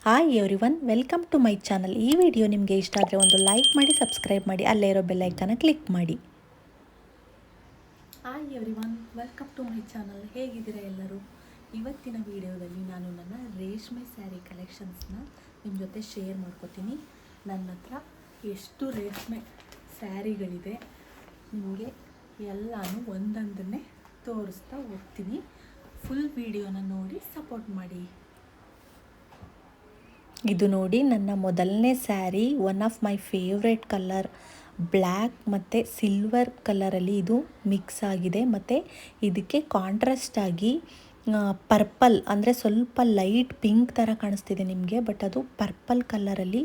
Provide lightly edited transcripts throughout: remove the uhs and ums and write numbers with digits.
Hi everyone, welcome to my channel. ಈ video ನಿಮಗೆ ಇಷ್ಟ ಆದರೆ ಒಂದು ಲೈಕ್ ಮಾಡಿ, ಸಬ್ಸ್ಕ್ರೈಬ್ ಮಾಡಿ, ಅಲ್ಲೇ ಇರೋ ಬೆಲ್ ಐಕಾನ ಕ್ಲಿಕ್ ಮಾಡಿ. Hi everyone, welcome to my channel. ಹೇಗಿದ್ದೀರಾ ಎಲ್ಲರೂ? ಇವತ್ತಿನ ವಿಡಿಯೋದಲ್ಲಿ ನಾನು ನನ್ನ ರೇಷ್ಮೆ ಸ್ಯಾರಿ ಕಲೆಕ್ಷನ್ಸ್ನ ನಿಮ್ಮ ಜೊತೆ ಶೇರ್ ಮಾಡ್ಕೋತೀನಿ. ನನ್ನ ಹತ್ರ ಎಷ್ಟು ರೇಷ್ಮೆ ಸ್ಯಾರಿಗಳಿದೆ ನಿಮಗೆ ಎಲ್ಲನೂ ಒಂದೊಂದನ್ನೇ ತೋರಿಸ್ತಾ ಹೋಗ್ತೀನಿ. ಫುಲ್ ವಿಡಿಯೋನ ನೋಡಿ ಸಪೋರ್ಟ್ ಮಾಡಿ. ಇದು ನೋಡಿ ನನ್ನ ಮೊದಲನೇ sari. One of my favourite colour black ಮತ್ತು ಸಿಲ್ವರ್ ಕಲರಲ್ಲಿ ಇದು ಮಿಕ್ಸ್ ಆಗಿದೆ. ಮತ್ತು ಇದಕ್ಕೆ ಕಾಂಟ್ರಾಸ್ಟ್ ಆಗಿ ಪರ್ಪಲ್ ಅಂದರೆ ಸ್ವಲ್ಪ ಲೈಟ್ ಪಿಂಕ್ ಥರ ಕಾಣಿಸ್ತಿದೆ ನಿಮಗೆ, ಬಟ್ ಅದು ಪರ್ಪಲ್ ಕಲರಲ್ಲಿ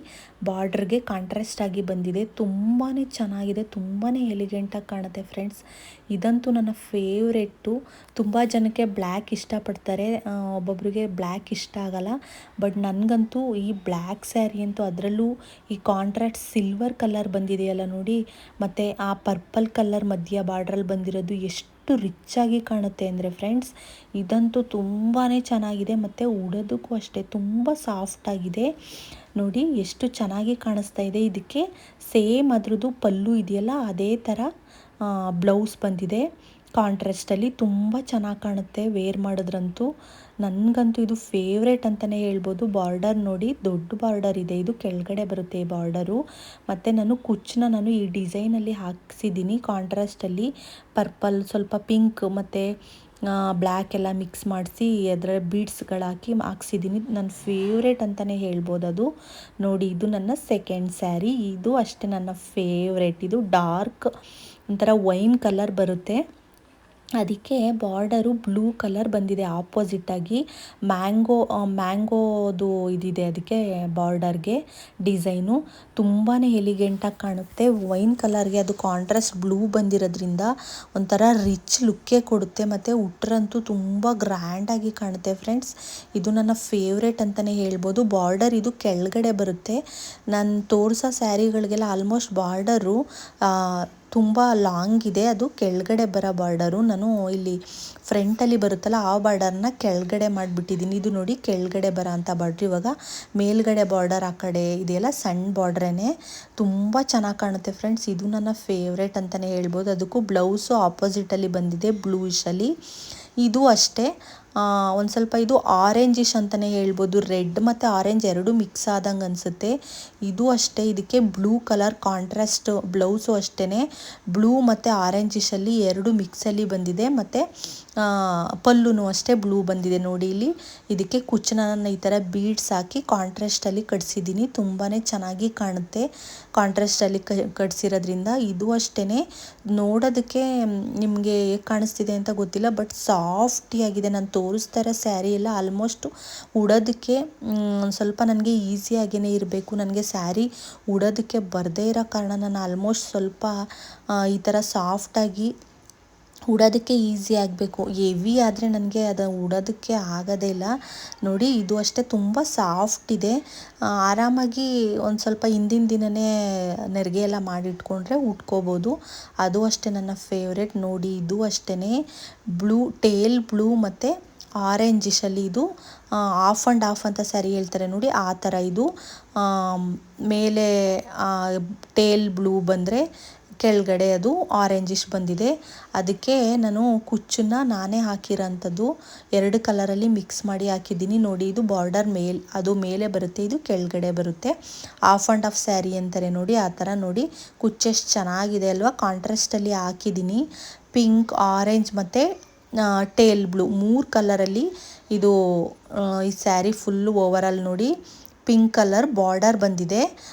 ಬಾರ್ಡ್ರಿಗೆ ಕಾಂಟ್ರಾಸ್ಟ್ ಆಗಿ ಬಂದಿದೆ. ತುಂಬಾ ಚೆನ್ನಾಗಿದೆ, ತುಂಬಾ ಎಲಿಗೆಂಟಾಗಿ ಕಾಣುತ್ತೆ ಫ್ರೆಂಡ್ಸ್. ಇದಂತೂ ನನ್ನ ಫೇವ್ರೆಟ್ಟು. ತುಂಬ ಜನಕ್ಕೆ ಬ್ಲ್ಯಾಕ್ ಇಷ್ಟಪಡ್ತಾರೆ, ಒಬ್ಬೊಬ್ಬರಿಗೆ ಬ್ಲ್ಯಾಕ್ ಇಷ್ಟ ಆಗಲ್ಲ. ಬಟ್ ನನಗಂತೂ ಈ ಬ್ಲ್ಯಾಕ್ ಸ್ಯಾರಿ ಅಂತೂ, ಅದರಲ್ಲೂ ಈ ಕಾಂಟ್ರಾಸ್ಟ್ ಸಿಲ್ವರ್ ಕಲರ್ ಬಂದಿದೆಯಲ್ಲ ನೋಡಿ, ಮತ್ತು ಆ ಪರ್ಪಲ್ ಕಲರ್ ಮಧ್ಯ ಬಾರ್ಡ್ರಲ್ಲಿ ಬಂದಿರೋದು ಎಷ್ಟು ರಿಚ್ ಆಗಿ ಕಾಣುತ್ತೆ ಅಂದರೆ ಫ್ರೆಂಡ್ಸ್, ಇದಂತೂ ತುಂಬಾ ಚೆನ್ನಾಗಿದೆ. ಮತ್ತು ಉಡೋದಕ್ಕೂ ಅಷ್ಟೇ ತುಂಬ ಸಾಫ್ಟಾಗಿದೆ. ನೋಡಿ ಎಷ್ಟು ಚೆನ್ನಾಗಿ ಕಾಣಿಸ್ತಾ ಇದೆ. ಇದಕ್ಕೆ ಸೇಮ್ ಅದ್ರದ್ದು ಪಲ್ಲು ಇದೆಯಲ್ಲ, ಅದೇ ಥರ ಬ್ಲೌಸ್ ಬಂದಿದೆ ಕಾಂಟ್ರಾಸ್ಟಲ್ಲಿ. ತುಂಬ ಚೆನ್ನಾಗಿ ಕಾಣುತ್ತೆ ವೇರ್ ಮಾಡಿದ್ರಂತೂ. ನನಗಂತೂ ಇದು ಫೇವ್ರೇಟ್ ಅಂತಲೇ ಹೇಳ್ಬೋದು. ಬಾರ್ಡರ್ ನೋಡಿ, ದೊಡ್ಡ ಬಾರ್ಡರ್ ಇದೆ, ಇದು ಕೆಳಗಡೆ ಬರುತ್ತೆ ಈ ಬಾರ್ಡರು. ಮತ್ತು ನಾನು ಈ ಡಿಸೈನಲ್ಲಿ ಹಾಕ್ಸಿದ್ದೀನಿ ಕಾಂಟ್ರಾಸ್ಟಲ್ಲಿ. ಪರ್ಪಲ್, ಸ್ವಲ್ಪ ಪಿಂಕ್ ಮತ್ತು ಬ್ಲ್ಯಾಕ್ ಎಲ್ಲ ಮಿಕ್ಸ್ ಮಾಡಿಸಿ ಅದರ ಬೀಡ್ಸ್ಗಳಾಕಿ ಹಾಕ್ಸಿದ್ದೀನಿ. ನನ್ನ ಫೇವ್ರೇಟ್ ಅಂತಲೇ ಹೇಳ್ಬೋದು ಅದು. ನೋಡಿ, ಇದು ನನ್ನ ಸೆಕೆಂಡ್ ಸ್ಯಾರಿ. ಇದು ಅಷ್ಟೇ ನನ್ನ ಫೇವ್ರೇಟ್. ಇದು ಡಾರ್ಕ್ ಒಂಥರ ವೈನ್ ಕಲರ್ ಬರುತ್ತೆ, ಅದಕ್ಕೆ ಬಾರ್ಡರು ಬ್ಲೂ ಕಲರ್ ಬಂದಿದೆ. ಆಪೋಸಿಟಾಗಿ ಮ್ಯಾಂಗೋದು ಇದಿದೆ ಅದಕ್ಕೆ ಬಾರ್ಡರ್ಗೆ ಡಿಸೈನು. ತುಂಬಾ ಎಲಿಗೆಂಟಾಗಿ ಕಾಣುತ್ತೆ. ವೈನ್ ಕಲರ್ಗೆ ಅದು ಕಾಂಟ್ರಾಸ್ಟ್ ಬ್ಲೂ ಬಂದಿರೋದ್ರಿಂದ ಒಂಥರ ರಿಚ್ ಲುಕ್ಕೇ ಕೊಡುತ್ತೆ. ಮತ್ತು ಉಟ್ರಂತೂ ತುಂಬ ಗ್ರ್ಯಾಂಡಾಗಿ ಕಾಣುತ್ತೆ ಫ್ರೆಂಡ್ಸ್. ಇದು ನನ್ನ ಫೇವ್ರೇಟ್ ಅಂತಲೇ ಹೇಳ್ಬೋದು. ಬಾರ್ಡರ್ ಇದು ಕೆಳಗಡೆ ಬರುತ್ತೆ. ನಾನು ತೋರಿಸೋ ಸ್ಯಾರಿಗಳಿಗೆಲ್ಲ ಆಲ್ಮೋಸ್ಟ್ ಬಾರ್ಡರು ತುಂಬ ಲಾಂಗ್ ಇದೆ, ಅದು ಕೆಳಗಡೆ ಬರೋ ಬಾರ್ಡರು. ನಾನು ಇಲ್ಲಿ ಫ್ರಂಟಲ್ಲಿ ಬರುತ್ತಲ್ಲ ಆ ಬಾರ್ಡರ್ನ ಕೆಳಗಡೆ ಮಾಡಿಬಿಟ್ಟಿದ್ದೀನಿ. ಇದು ನೋಡಿ ಕೆಳಗಡೆ ಬರೋ ಅಂಥ ಬಾರ್ಡ್ರ್. ಇವಾಗ ಮೇಲ್ಗಡೆ ಬಾರ್ಡರ್ ಆ ಕಡೆ ಇದೆಯಲ್ಲ, ಸಣ್ಣ ಬಾರ್ಡ್ರೇ. ತುಂಬ ಚೆನ್ನಾಗಿ ಕಾಣುತ್ತೆ ಫ್ರೆಂಡ್ಸ್. ಇದು ನನ್ನ ಫೇವ್ರೇಟ್ ಅಂತಲೇ ಹೇಳ್ಬೋದು. ಅದಕ್ಕೂ ಬ್ಲೌಸು ಆಪೋಸಿಟಲ್ಲಿ ಬಂದಿದೆ ಬ್ಲೂಯಿಶಲ್ಲಿ. ಇದು ಅಷ್ಟೇ ಒಂದು ಸ್ವಲ್ಪ ಇದು ಆರೆಂಜಿಶ್ ಅಂತಲೇ ಹೇಳ್ಬೋದು. ರೆಡ್ ಮತ್ತು ಆರೆಂಜ್ ಎರಡೂ ಮಿಕ್ಸ್ ಆದಂಗೆ ಅನಿಸುತ್ತೆ. ಇದು ಅಷ್ಟೇ, ಇದಕ್ಕೆ ಬ್ಲೂ ಕಲರ್ ಕಾಂಟ್ರಾಸ್ಟ್ ಬ್ಲೌಸು ಅಷ್ಟೇ. ಬ್ಲೂ ಮತ್ತು ಆರೆಂಜಿಶಲ್ಲಿ ಎರಡು ಮಿಕ್ಸಲ್ಲಿ ಬಂದಿದೆ. ಮತ್ತು ಪಲ್ಲುನೂ ಅಷ್ಟೇ ಬ್ಲೂ ಬಂದಿದೆ ನೋಡಿ. ಇಲ್ಲಿ ಇದಕ್ಕೆ ಕುಚ್ಚನ್ನ ಈ ಥರ ಬೀಡ್ಸ್ ಹಾಕಿ ಕಾಂಟ್ರಾಸ್ಟಲ್ಲಿ ಕಟ್ಸಿದ್ದೀನಿ. ತುಂಬಾ ಚೆನ್ನಾಗಿ ಕಾಣುತ್ತೆ ಕಾಂಟ್ರಾಸ್ಟಲ್ಲಿ ಕಟ್ಸಿರೋದ್ರಿಂದ. ಇದು ಅಷ್ಟೇ, ನೋಡೋದಕ್ಕೆ ನಿಮಗೆ ಹೇಗೆ ಕಾಣಿಸ್ತಿದೆ ಅಂತ ಗೊತ್ತಿಲ್ಲ, ಬಟ್ ಸಾಫ್ಟಿಯಾಗಿದೆ. ನಾನು ತೋರಿಸ್ತಾ ಇರೋ ಸ್ಯಾರಿ ಎಲ್ಲ ಆಲ್ಮೋಸ್ಟು ಉಡೋದಕ್ಕೆ ಸ್ವಲ್ಪ ನನಗೆ ಈಸಿಯಾಗೇ ಇರಬೇಕು. ನನಗೆ ಸ್ಯಾರಿ ಉಡೋದಕ್ಕೆ ಬರದೇ ಇರೋ ಕಾರಣ ನಾನು ಆಲ್ಮೋಸ್ಟ್ ಸ್ವಲ್ಪ ಈ ಥರ ಸಾಫ್ಟಾಗಿ ಉಡೋದಕ್ಕೆ ಈಸಿ ಆಗಬೇಕು. ಹೆವಿ ಆದರೆ ನನಗೆ ಅದು ಉಡೋದಕ್ಕೆ ಆಗೋದೇ ಇಲ್ಲ ನೋಡಿ. ಇದು ಅಷ್ಟೇ ತುಂಬ ಸಾಫ್ಟ್ ಇದೆ. ಆರಾಮಾಗಿ ಒಂದು ಸ್ವಲ್ಪ ಹಿಂದಿನ ದಿನವೇ ನೆರಿಗೆ ಎಲ್ಲ ಮಾಡಿಟ್ಕೊಂಡ್ರೆ ಉಟ್ಕೋಬೋದು. ಅದು ಅಷ್ಟೇ ನನ್ನ ಫೇವ್ರೇಟ್. ನೋಡಿ, ಇದು ಅಷ್ಟೇ ಬ್ಲೂ, ಟೇಲ್ ಬ್ಲೂ ಮತ್ತು ಆರೆಂಜಿಶಲ್ಲಿ ಇದು ಆಫ್ ಆ್ಯಂಡ್ ಆಫ್ ಅಂತ ಸ್ಯಾರಿ ಹೇಳ್ತಾರೆ ನೋಡಿ, ಆ ಥರ ಇದು. ಮೇಲೆ ಟೇಲ್ ಬ್ಲೂ ಬಂದರೆ ಕೆಳಗಡೆ ಅದು ಆರೆಂಜಿಶ್ ಬಂದಿದೆ. ಅದಕ್ಕೆ ನಾನು ಕುಚ್ಚನ್ನು ನಾನೇ ಹಾಕಿರೋಂಥದ್ದು, ಎರಡು ಕಲರಲ್ಲಿ ಮಿಕ್ಸ್ ಮಾಡಿ ಹಾಕಿದ್ದೀನಿ ನೋಡಿ. ಇದು ಬಾರ್ಡರ್ ಅದು ಮೇಲೆ ಬರುತ್ತೆ, ಇದು ಕೆಳಗಡೆ ಬರುತ್ತೆ. ಆಫ್ ಆ್ಯಂಡ್ ಆಫ್ ಸ್ಯಾರಿ ಅಂತಾರೆ ನೋಡಿ, ಆ ಥರ ನೋಡಿ. ಕುಚ್ಚೆಷ್ಟು ಚೆನ್ನಾಗಿದೆ ಅಲ್ವಾ, ಕಾಂಟ್ರಾಸ್ಟಲ್ಲಿ ಹಾಕಿದ್ದೀನಿ. ಪಿಂಕ್, ಆರೆಂಜ್ ಮತ್ತು ಟೇಲ್ ಬ್ಲೂ 3 ಕಲರಲ್ಲಿ ಇದು ಈ ಸ್ಯಾರಿ ಫುಲ್ಲು ಓವರಾಲ್ ನೋಡಿ. ಪಿಂಕ್ ಕಲರ್ ಬಾರ್ಡರ್ ಬಂದಿದೆ,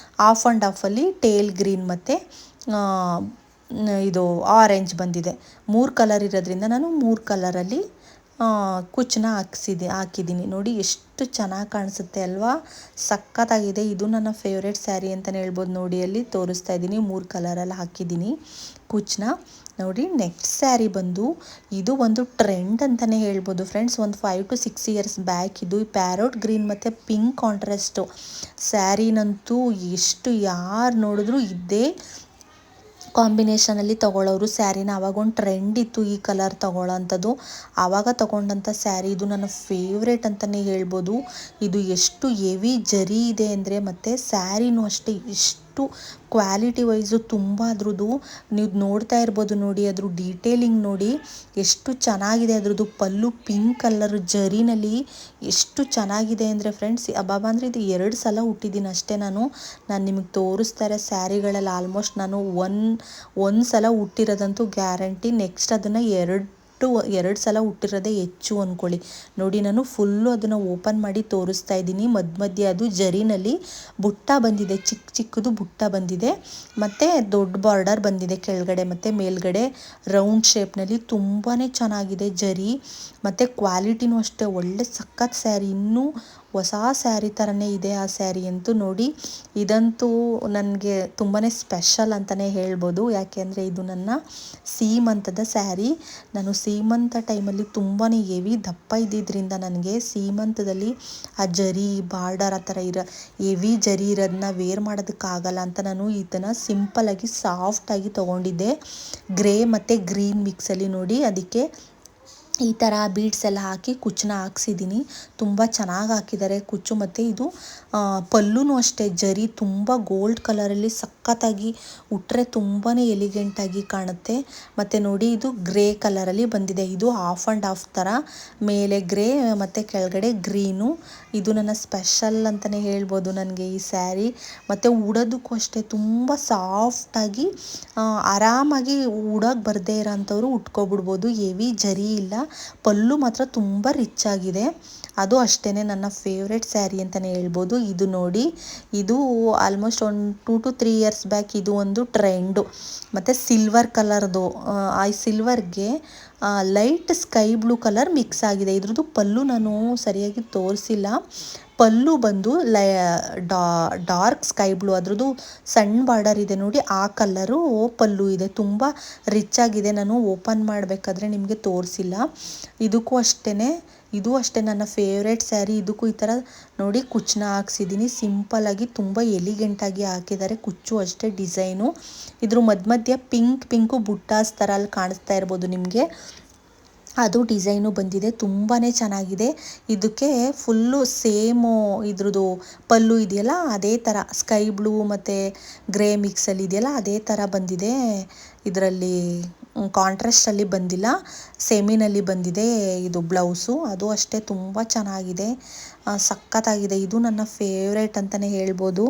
ಆಫ್ ಆ್ಯಂಡ್ ಆಫಲ್ಲಿ ಟೇಲ್ ಗ್ರೀನ್ ಮತ್ತು ಇದು ಆರೆಂಜ್ ಬಂದಿದೆ. 3 ಕಲರ್ ಇರೋದ್ರಿಂದ ನಾನು 3 ಕಲರಲ್ಲಿ ಕುಚ್ಚನ್ನ ಹಾಕಿದ್ದೀನಿ ನೋಡಿ. ಎಷ್ಟು ಚೆನ್ನಾಗಿ ಕಾಣಿಸುತ್ತೆ ಅಲ್ವಾ, ಸಖತ್ತಾಗಿದೆ. ಇದು ನನ್ನ ಫೇವ್ರೇಟ್ ಸ್ಯಾರಿ ಅಂತಲೇ ಹೇಳ್ಬೋದು. ನೋಡಿ, ಅಲ್ಲಿ ತೋರಿಸ್ತಾ ಇದ್ದೀನಿ, 3 ಕಲರಲ್ಲಿ ಹಾಕಿದ್ದೀನಿ ಕುಚ್ಚನ್ನ ನೋಡಿ. ನೆಕ್ಸ್ಟ್ ಸ್ಯಾರಿ ಬಂದು, ಇದು ಒಂದು ಟ್ರೆಂಡ್ ಅಂತಲೇ ಹೇಳ್ಬೋದು ಫ್ರೆಂಡ್ಸ್. ಒಂದು 5 to 6 ಇಯರ್ಸ್ ಬ್ಯಾಕ್ ಇದು ಪ್ಯಾರೋಟ್ ಗ್ರೀನ್ ಮತ್ತು ಪಿಂಕ್ ಕಾಂಟ್ರಾಸ್ಟು ಸ್ಯಾರಿನಂತೂ ಎಷ್ಟು ಯಾರು ನೋಡಿದ್ರು ಇದ್ದೇ ಕಾಂಬಿನೇಷನಲ್ಲಿ ತೊಗೊಳ್ಳೋರು ಸ್ಯಾರಿನ. ಆವಾಗೊಂದು ಟ್ರೆಂಡ್ ಇತ್ತು ಈ ಕಲರ್ ತೊಗೊಳ್ಳೋಂಥದ್ದು. ಆವಾಗ ತೊಗೊಂಡಂಥ ಸ್ಯಾರಿ ಇದು ನನ್ನ ಫೇವ್ರೇಟ್ ಅಂತಲೇ ಹೇಳ್ಬೋದು. ಇದು ಎಷ್ಟು ಹೆವಿ ಜರಿ ಇದೆ ಅಂದರೆ, ಮತ್ತು ಸ್ಯಾರಿನೂ ಅಷ್ಟೇ ಎಷ್ಟು ಕ್ವಾಲಿಟಿ ವೈಸು ತುಂಬ ಅದ್ರದ್ದು ನೀವು ನೋಡ್ತಾ ಇರ್ಬೋದು ನೋಡಿ, ಅದ್ರ ಡೀಟೇಲಿಂಗ್ ನೋಡಿ ಎಷ್ಟು ಚೆನ್ನಾಗಿದೆ. ಅದ್ರದ್ದು ಪಲ್ಲು ಪಿಂಕ್ ಕಲರ್ ಜರಿನಲ್ಲಿ ಎಷ್ಟು ಚೆನ್ನಾಗಿದೆ ಅಂದರೆ ಫ್ರೆಂಡ್ಸ್, ಅಬ್ಬಾಬಾ ಅಂದರೆ ಇದು 2 ಸಲ ಉಟ್ಟಿದ್ದೀನಿ ಅಷ್ಟೇ. ನಾನು ನಿಮಗೆ ತೋರಿಸ್ತಾರೆ ಸ್ಯಾರಿಗಳಲ್ಲಿ ಆಲ್ಮೋಸ್ಟ್ ನಾನು ಒಂದು ಸಲ ಉಟ್ಟಿರೋದಂತೂ ಗ್ಯಾರಂಟಿ. ನೆಕ್ಸ್ಟ್ ಅದನ್ನು ಎರಡು ಸಲ ಉಟ್ಟಿರೋದೇ ಹೆಚ್ಚು ಅಂದ್ಕೊಳ್ಳಿ. ನೋಡಿ ನಾನು ಫುಲ್ಲು ಅದನ್ನು ಓಪನ್ ಮಾಡಿ ತೋರಿಸ್ತಾ ಇದ್ದೀನಿ. ಮಧ್ಯೆ ಅದು ಜರಿನಲ್ಲಿ ಬುಟ್ಟ ಬಂದಿದೆ, ಚಿಕ್ಕದು ಬುಟ್ಟ ಬಂದಿದೆ, ಮತ್ತು ದೊಡ್ಡ ಬಾರ್ಡರ್ ಬಂದಿದೆ ಕೆಳಗಡೆ ಮತ್ತು ಮೇಲ್ಗಡೆ ರೌಂಡ್ ಶೇಪ್ನಲ್ಲಿ. ತುಂಬಾ ಚೆನ್ನಾಗಿದೆ ಜರಿ, ಮತ್ತು ಕ್ವಾಲಿಟಿನೂ ಅಷ್ಟೇ ಒಳ್ಳೆ ಸಖತ್ ಸ್ಯಾರಿ. ಇನ್ನೂ ಹೊಸ ಸ್ಯಾರಿ ಥರನೇ ಇದೆ ಆ ಸ್ಯಾರಿ ಅಂತೂ. ನೋಡಿ ಇದಂತೂ ನನಗೆ ತುಂಬಾ ಸ್ಪೆಷಲ್ ಅಂತಲೇ ಹೇಳ್ಬೋದು. ಯಾಕೆ ಅಂದರೆ ಇದು ನನ್ನ ಸೀಮಂತದ ಸ್ಯಾರಿ. ನಾನು ಸೀಮಂತ ಟೈಮಲ್ಲಿ ತುಂಬಾ ಹೆವಿ ದಪ್ಪ ಇದ್ದಿದ್ದರಿಂದ ನನಗೆ ಸೀಮಂತದಲ್ಲಿ ಆ ಜರಿ ಬಾರ್ಡರ್ ಆ ಥರ ಹೆವಿ ಜರಿ ಇರೋದನ್ನ ವೇರ್ ಮಾಡೋದಕ್ಕಾಗಲ್ಲ ಅಂತ ನಾನು ಇದನ್ನು ಸಿಂಪಲಾಗಿ ಸಾಫ್ಟಾಗಿ ತೊಗೊಂಡಿದ್ದೆ. ಗ್ರೇ ಮತ್ತು ಗ್ರೀನ್ ಮಿಕ್ಸಲ್ಲಿ ನೋಡಿ, ಅದಕ್ಕೆ ಈ ಥರ ಬೀಡ್ಸ್ ಎಲ್ಲ ಹಾಕಿ ಕುಚ್ಚನ್ನ ಹಾಕ್ಸಿದ್ದೀನಿ. ತುಂಬ ಚೆನ್ನಾಗಿ ಹಾಕಿದ್ದಾರೆ ಕುಚ್ಚು. ಮತ್ತು ಇದು ಪಲ್ಲುನೂ ಅಷ್ಟೇ ಜರಿ ತುಂಬ ಗೋಲ್ಡ್ ಕಲರಲ್ಲಿ ಸಖತ್ತಾಗಿ ಉಟ್ಟರೆ ತುಂಬಾ ಎಲಿಗೆಂಟಾಗಿ ಕಾಣುತ್ತೆ. ಮತ್ತು ನೋಡಿ ಇದು ಗ್ರೇ ಕಲರಲ್ಲಿ ಬಂದಿದೆ. ಇದು ಆಫ್ ಆ್ಯಂಡ್ ಆಫ್ ಥರ, ಮೇಲೆ ಗ್ರೇ ಮತ್ತು ಕೆಳಗಡೆ ಗ್ರೀನು. ಇದು ನನ್ನ ಸ್ಪೆಷಲ್ ಅಂತಲೇ ಹೇಳ್ಬೋದು ನನಗೆ ಈ ಸ್ಯಾರಿ. ಮತ್ತು ಉಡೋದಕ್ಕೂ ಅಷ್ಟೇ ತುಂಬ ಸಾಫ್ಟಾಗಿ ಆರಾಮಾಗಿ ಉಡೋಕ್ಕೆ ಬರದೇ ಇರೋಂಥವ್ರು ಉಟ್ಕೊಬಿಡ್ಬೋದು. ಹೆವಿ ಜರಿ ಇಲ್ಲ, ಪಲ್ಲು ಮಾತ್ರ ತುಂಬ ರಿಚ್ ಆಗಿದೆ. ಅದು ಅಷ್ಟೇ ನನ್ನ ಫೇವ್ರೆಟ್ ಸ್ಯಾರಿ ಅಂತಲೇ ಹೇಳ್ಬೋದು. ಇದು ನೋಡಿ, ಇದು ಆಲ್ಮೋಸ್ಟ್ ಒಂದು 2 to 3 ಇಯರ್ಸ್ ಬ್ಯಾಕ್ ಇದು ಒಂದು ಟ್ರೆಂಡು. ಮತ್ತು ಸಿಲ್ವರ್ ಕಲರ್ದು, ಆ ಸಿಲ್ವರ್ಗೆ light sky blue colour mix ಆಗಿದೆ. ಇದ್ರದ್ದು ಪಲ್ಲು ನಾನು ಸರಿಯಾಗಿ ತೋರಿಸಿಲ್ಲ. ಪಲ್ಲು ಬಂದು ಡಾರ್ಕ್ ಸ್ಕೈ ಬ್ಲೂ, ಅದ್ರದ್ದು ಸಣ್ಣ ಬಾರ್ಡರ್ ಇದೆ ನೋಡಿ, ಆ ಕಲರು ಪಲ್ಲು ಇದೆ. ತುಂಬ ರಿಚ್ ಆಗಿದೆ. ನಾನು ಓಪನ್ ಮಾಡಬೇಕಾದ್ರೆ ನಿಮಗೆ ತೋರಿಸಿಲ್ಲ. ಇದು ಅಷ್ಟೇ ನನ್ನ ಫೇವ್ರೇಟ್ ಸ್ಯಾರಿ. ಇದಕ್ಕೂ ಈ ಥರ ನೋಡಿ ಕುಚ್ಚನ್ನ ಹಾಕ್ಸಿದ್ದೀನಿ. ಸಿಂಪಲ್ಲಾಗಿ ತುಂಬ ಎಲಿಗೆಂಟಾಗಿ ಹಾಕಿದ್ದಾರೆ. ಕುಚ್ಚು ಅಷ್ಟೇ ಡಿಸೈನು. ಇದ್ರ ಮಧ್ಯ ಪಿಂಕು ಬುಟ್ಟಾಸ್ ಥರ ಅಲ್ಲಿ ಕಾಣಿಸ್ತಾ ಇರ್ಬೋದು ನಿಮಗೆ, ಅದು ಡಿಸೈನು ಬಂದಿದೆ. ತುಂಬಾ ಚೆನ್ನಾಗಿದೆ. ಇದಕ್ಕೆ ಫುಲ್ಲು ಸೇಮು ಇದ್ರದ್ದು ಪಲ್ಲು ಇದೆಯಲ್ಲ ಅದೇ ಥರ ಸ್ಕೈ ಬ್ಲೂ ಮತ್ತು ಗ್ರೇ ಮಿಕ್ಸಲ್ಲಿ ಇದೆಯಲ್ಲ ಅದೇ ಥರ ಬಂದಿದೆ. ಇದರಲ್ಲಿ ಕಾಂಟ್ರಾಸ್ಟಲ್ಲಿ ಬಂದಿಲ್ಲ, ಸೆಮಿನಲ್ಲಿ ಬಂದಿದೆ ಇದು ಬ್ಲೌಸು. ಅದು ಅಷ್ಟೇ ತುಂಬ ಚೆನ್ನಾಗಿದೆ, ಸಖತ್ತಾಗಿದೆ. ಇದು ನನ್ನ ಫೇವ್ರೇಟ್ ಅಂತಲೇ ಹೇಳ್ಬೋದು.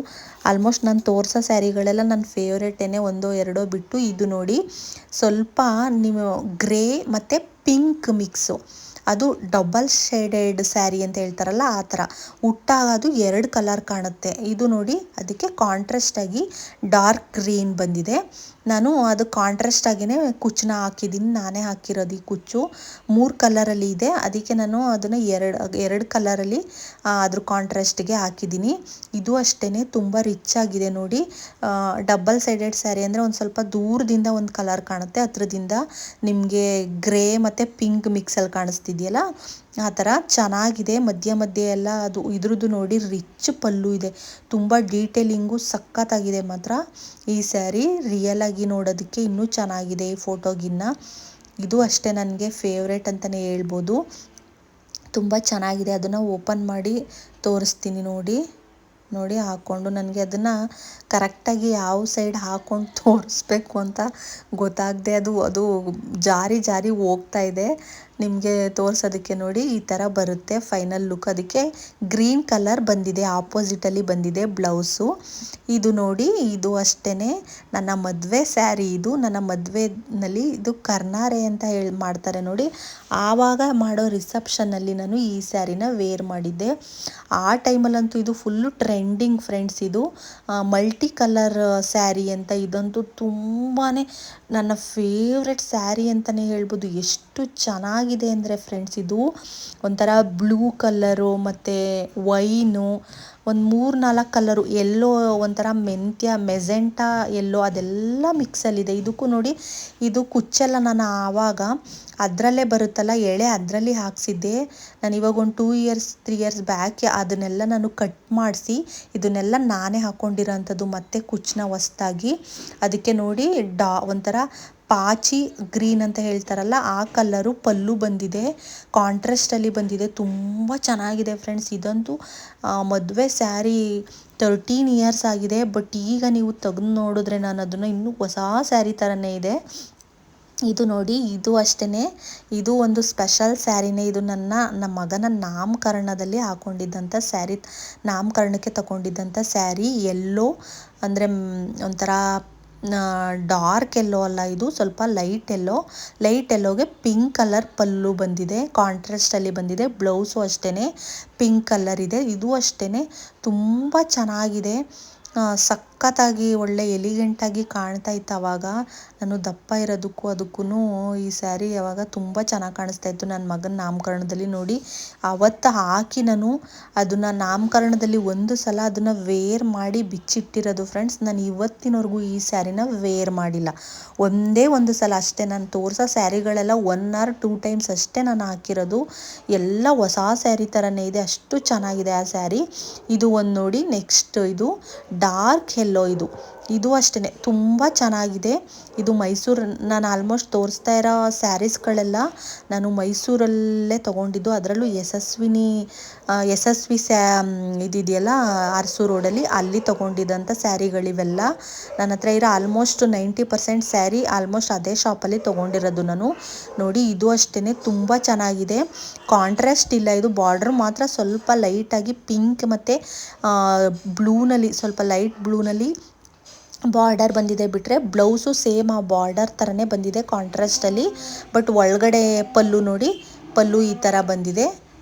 ಆಲ್ಮೋಸ್ಟ್ ನಾನು ತೋರಿಸೋ ಸ್ಯಾರಿಗಳೆಲ್ಲ ನನ್ನ ಫೇವ್ರೇಟೇನೆ, 1-2 ಬಿಟ್ಟು. ಇದು ನೋಡಿ ಸ್ವಲ್ಪ ನೀವು ಗ್ರೇ ಮತ್ತು ಪಿಂಕ್ ಮಿಕ್ಸು, ಅದು ಡಬಲ್ ಶೇಡೆಡ್ ಸ್ಯಾರಿ ಅಂತ ಹೇಳ್ತಾರಲ್ಲ ಆ ಥರ ಉಟ್ಟಾಗ ಅದು 2 ಕಲರ್ ಕಾಣುತ್ತೆ. ಇದು ನೋಡಿ ಅದಕ್ಕೆ ಕಾಂಟ್ರಾಸ್ಟಾಗಿ ಡಾರ್ಕ್ ಗ್ರೀನ್ ಬಂದಿದೆ. ನಾನು ಅದು ಕಾಂಟ್ರಾಸ್ಟಾಗಿಯೇ ಕುಚ್ಚನ್ನ ಹಾಕಿದ್ದೀನಿ. ನಾನೇ ಹಾಕಿರೋದು ಈ ಕುಚ್ಚು 3 ಕಲರಲ್ಲಿ ಇದೆ. ಅದಕ್ಕೆ ನಾನು ಅದನ್ನು ಎರಡು ಕಲರಲ್ಲಿ ಅದ್ರ ಕಾಂಟ್ರಾಸ್ಟಿಗೆ ಹಾಕಿದ್ದೀನಿ. ಇದು ಅಷ್ಟೇ ತುಂಬ ರಿಚ್ ಆಗಿದೆ ನೋಡಿ. ಡಬಲ್ ಸೈಡೆಡ್ ಸ್ಯಾರಿ ಅಂದರೆ ಒಂದು ಸ್ವಲ್ಪ ದೂರದಿಂದ ಒಂದು ಕಲರ್ ಕಾಣುತ್ತೆ, ಹತ್ರದಿಂದ ನಿಮಗೆ ಗ್ರೇ ಮತ್ತು ಪಿಂಕ್ ಮಿಕ್ಸಲ್ಲಿ ಕಾಣಿಸ್ತಿದೆಯಲ್ಲ ಆ ಥರ ಚೆನ್ನಾಗಿದೆ. ಮಧ್ಯೆ ಎಲ್ಲ ಅದು ಇದ್ರದ್ದು ನೋಡಿ ರಿಚ್ ಪಲ್ಲು ಇದೆ. ತುಂಬ ಡೀಟೇಲಿಂಗು ಸಖತ್ತಾಗಿದೆ ಮಾತ್ರ. ಈ ಸ್ಯಾರಿ ರಿಯಲ್ ಆಗಿ ನೋಡೋದಕ್ಕೆ ಇನ್ನೂ ಚೆನ್ನಾಗಿದೆ ಈ ಫೋಟೋಗಿನ್ನ. ಇದು ಅಷ್ಟೇ ನನಗೆ ಫೇವ್ರೇಟ್ ಅಂತಲೇ ಹೇಳ್ಬೋದು. ತುಂಬ ಚೆನ್ನಾಗಿದೆ. ಅದನ್ನು ಓಪನ್ ಮಾಡಿ ತೋರಿಸ್ತೀನಿ ನೋಡಿ ಹಾಕ್ಕೊಂಡು. ನನಗೆ ಅದನ್ನು ಕರೆಕ್ಟಾಗಿ ಯಾವ ಸೈಡ್ ಹಾಕ್ಕೊಂಡು ತೋರಿಸ್ಬೇಕು ಅಂತ ಗೊತ್ತಾಗದೆ ಅದು ಜಾರಿ ಹೋಗ್ತಾ ಇದೆ. ನಿಮಗೆ ತೋರಿಸೋದಕ್ಕೆ ನೋಡಿ ಈ ಥರ ಬರುತ್ತೆ ಫೈನಲ್ ಲುಕ್. ಅದಕ್ಕೆ ಗ್ರೀನ್ ಕಲರ್ ಬಂದಿದೆ, ಆಪೋಸಿಟಲ್ಲಿ ಬಂದಿದೆ ಬ್ಲೌಸು. ಇದು ನೋಡಿ, ಇದು ಅಷ್ಟೇ ನನ್ನ ಮದುವೆ ಸ್ಯಾರಿ. ಇದು ನನ್ನ ಮದುವೆನಲ್ಲಿ ಇದು ಕರ್ನಾರೆ ಅಂತ ಮಾಡ್ತಾರೆ ನೋಡಿ, ಆವಾಗ ಮಾಡೋ ರಿಸೆಪ್ಷನ್ನಲ್ಲಿ ನಾನು ಈ ಸ್ಯಾರಿನ ವೇರ್ ಮಾಡಿದ್ದೆ. ಆ ಟೈಮಲ್ಲಂತೂ ಇದು ಫುಲ್ಲು ಟ್ರೆಂಡಿಂಗ್ ಫ್ರೆಂಡ್ಸ್. ಇದು ಮಲ್ಟಿ ಕಲರ್ ಸ್ಯಾರಿ ಅಂತ. ಇದಂತೂ ತುಂಬಾ ನನ್ನ ಫೇವ್ರೆಟ್ ಸ್ಯಾರಿ ಅಂತಲೇ ಹೇಳ್ಬೋದು. ಎಷ್ಟು ಚೆನ್ನಾಗಿದೆ ಅಂದರೆ ಫ್ರೆಂಡ್ಸ್, ಇದು ಒಂಥರ ಬ್ಲೂ ಕಲರು ಮತ್ತು ವೈನು, ಒಂದು 3-4 ಕಲರು, ಎಲ್ಲೋ ಒಂಥರ ಮೆಜೆಂಟಾ ಎಲ್ಲೋ, ಅದೆಲ್ಲ ಮಿಕ್ಸಲ್ಲಿದೆ. ಇದಕ್ಕೂ ನೋಡಿ ಇದು ಕುಚ್ಚೆಲ್ಲ ನಾನು ಆವಾಗ ಅದರಲ್ಲೇ ಬರುತ್ತಲ್ಲ ಎಳೆ, ಅದರಲ್ಲಿ ಹಾಕ್ಸಿದ್ದೆ ನಾನು. ಇವಾಗ ಒಂದು 2 ಇಯರ್ಸ್ 3 ಇಯರ್ಸ್ ಬ್ಯಾಕ್ ಅದನ್ನೆಲ್ಲ ನಾನು ಕಟ್ ಮಾಡಿಸಿ ಇದನ್ನೆಲ್ಲ ನಾನೇ ಹಾಕ್ಕೊಂಡಿರೋಂಥದ್ದು, ಮತ್ತೆ ಕುಚ್ಚನ್ನ ಹೊಸ್ದಾಗಿ. ಅದಕ್ಕೆ ನೋಡಿ ಒಂಥರ ಪಾಚಿ ಗ್ರೀನ್ ಅಂತ ಹೇಳ್ತಾರಲ್ಲ ಆ ಕಲರು ಪಲ್ಲು ಬಂದಿದೆ, ಕಾಂಟ್ರಾಸ್ಟಲ್ಲಿ ಬಂದಿದೆ. ತುಂಬ ಚೆನ್ನಾಗಿದೆ ಫ್ರೆಂಡ್ಸ್. ಇದಂತೂ ಮದುವೆ ಸ್ಯಾರಿ 13 ಇಯರ್ಸ್ ಆಗಿದೆ, ಬಟ್ ಈಗ ನೀವು ತೆಗೆದು ನೋಡಿದ್ರೆ ನಾನು ಅದನ್ನು ಇನ್ನೂ ಹೊಸ ಸ್ಯಾರಿ ಥರನೇ ಇದೆ. ಇದು ನೋಡಿ, ಇದು ಅಷ್ಟೇ, ಇದು ಒಂದು ಸ್ಪೆಷಲ್ ಸ್ಯಾರಿನೇ. ಇದು ನಮ್ಮ ಮಗನ ನಾಮಕರಣದಲ್ಲಿ ಹಾಕ್ಕೊಂಡಿದ್ದಂಥ ಸ್ಯಾರಿ, ನಾಮಕರಣಕ್ಕೆ ತಗೊಂಡಿದ್ದಂಥ ಸ್ಯಾರಿ. ಎಲ್ಲೋ ಅಂದರೆ ಒಂಥರ ಡಾರ್ಕ್ ಎಲ್ಲೋ ಅಲ್ಲ, ಇದು ಸ್ವಲ್ಪ ಲೈಟ್ ಎಲ್ಲೋಗೆ ಪಿಂಕ್ ಕಲರ್ ಪಲ್ಲು ಬಂದಿದೆ, ಕಾಂಟ್ರಾಸ್ಟಲ್ಲಿ ಬಂದಿದೆ. ಬ್ಲೌಸು ಅಷ್ಟೇ ಪಿಂಕ್ ಕಲರ್ ಇದೆ. ಇದು ಅಷ್ಟೇ ತುಂಬ ಚೆನ್ನಾಗಿದೆ, ಸಖತ್ತಾಗಿ ಒಳ್ಳೆ ಎಲಿಗೆಂಟಾಗಿ ಕಾಣ್ತಾ ಇತ್ತು. ಆವಾಗ ನಾನು ದಪ್ಪ ಇರೋದಕ್ಕೂ ಅದಕ್ಕೂ ಈ ಸ್ಯಾರಿ ಆವಾಗ ತುಂಬ ಚೆನ್ನಾಗಿ ಕಾಣಿಸ್ತಾ ಇತ್ತು. ನನ್ನ ಮಗನ ನಾಮಕರಣದಲ್ಲಿ ನೋಡಿ ಅವತ್ತು ಹಾಕಿ ನಾನು ಅದನ್ನು ನಾಮಕರಣದಲ್ಲಿ ಒಂದು ಸಲ ಅದನ್ನು ವೇರ್ ಮಾಡಿ ಬಿಚ್ಚಿಟ್ಟಿರೋದು ಫ್ರೆಂಡ್ಸ್. ನಾನು ಇವತ್ತಿನವರೆಗೂ ಈ ಸ್ಯಾರಿನ ವೇರ್ ಮಾಡಿಲ್ಲ, ಒಂದೇ ಒಂದು ಸಲ ಅಷ್ಟೇ. ನಾನು ತೋರಿಸೋ ಸ್ಯಾರಿಗಳೆಲ್ಲ 1 or 2 ಟೈಮ್ಸ್ ಅಷ್ಟೇ ನಾನು ಹಾಕಿರೋದು. ಎಲ್ಲ ಹೊಸ ಸ್ಯಾರಿ ಥರನೇ ಇದೆ, ಅಷ್ಟು ಚೆನ್ನಾಗಿದೆ ಆ ಸ್ಯಾರಿ. ಇದು ಒಂದು ನೋಡಿ. ನೆಕ್ಸ್ಟ್ ಇದು ಡಾರ್ಕ್ ಎಲ್ಲೋ, ಇದು ಅಷ್ಟೇ ತುಂಬ ಚೆನ್ನಾಗಿದೆ. ಇದು ಮೈಸೂರು, ನಾನು ಆಲ್ಮೋಸ್ಟ್ ತೋರಿಸ್ತಾ ಇರೋ ಸ್ಯಾರೀಸ್ಗಳೆಲ್ಲ ನಾನು ಮೈಸೂರಲ್ಲೇ ತೊಗೊಂಡಿದ್ದು. ಅದರಲ್ಲೂ ಯಶಸ್ವಿ ಇದಿದೆಯಲ್ಲ ಅರಸು ರೋಡಲ್ಲಿ, ಅಲ್ಲಿ ತೊಗೊಂಡಿದ್ದಂಥ ಸ್ಯಾರಿಗಳಿವೆಲ್ಲ. ನನ್ನ ಹತ್ರ ಇರೋ ಆಲ್ಮೋಸ್ಟ್ 90% ಸ್ಯಾರಿ ಆಲ್ಮೋಸ್ಟ್ ಅದೇ ಶಾಪಲ್ಲಿ ತೊಗೊಂಡಿರೋದು ನಾನು. ನೋಡಿ ಇದು ಅಷ್ಟೇ ತುಂಬ ಚೆನ್ನಾಗಿದೆ, ಕಾಂಟ್ರಾಸ್ಟ್ ಇಲ್ಲ. ಇದು ಬಾರ್ಡ್ರ್ ಮಾತ್ರ ಸ್ವಲ್ಪ ಲೈಟಾಗಿ ಪಿಂಕ್ ಮತ್ತು ಬ್ಲೂನಲ್ಲಿ, ಸ್ವಲ್ಪ ಲೈಟ್ ಬ್ಲೂನಲ್ಲಿ ಬಾರ್ಡರ್ ಬಂದಿದೆ. ಬಿಟ್ಟರೆ ಬ್ಲೌಸು ಸೇಮ್ ಆ ಬಾರ್ಡರ್ ಥರನೇ ಬಂದಿದೆ ಕಾಂಟ್ರಾಸ್ಟಲ್ಲಿ. ಬಟ್ ಒಳಗಡೆ ಪಲ್ಲು ನೋಡಿ, ಪಲ್ಲು ಈ ಥರ ಬಂದಿದೆ.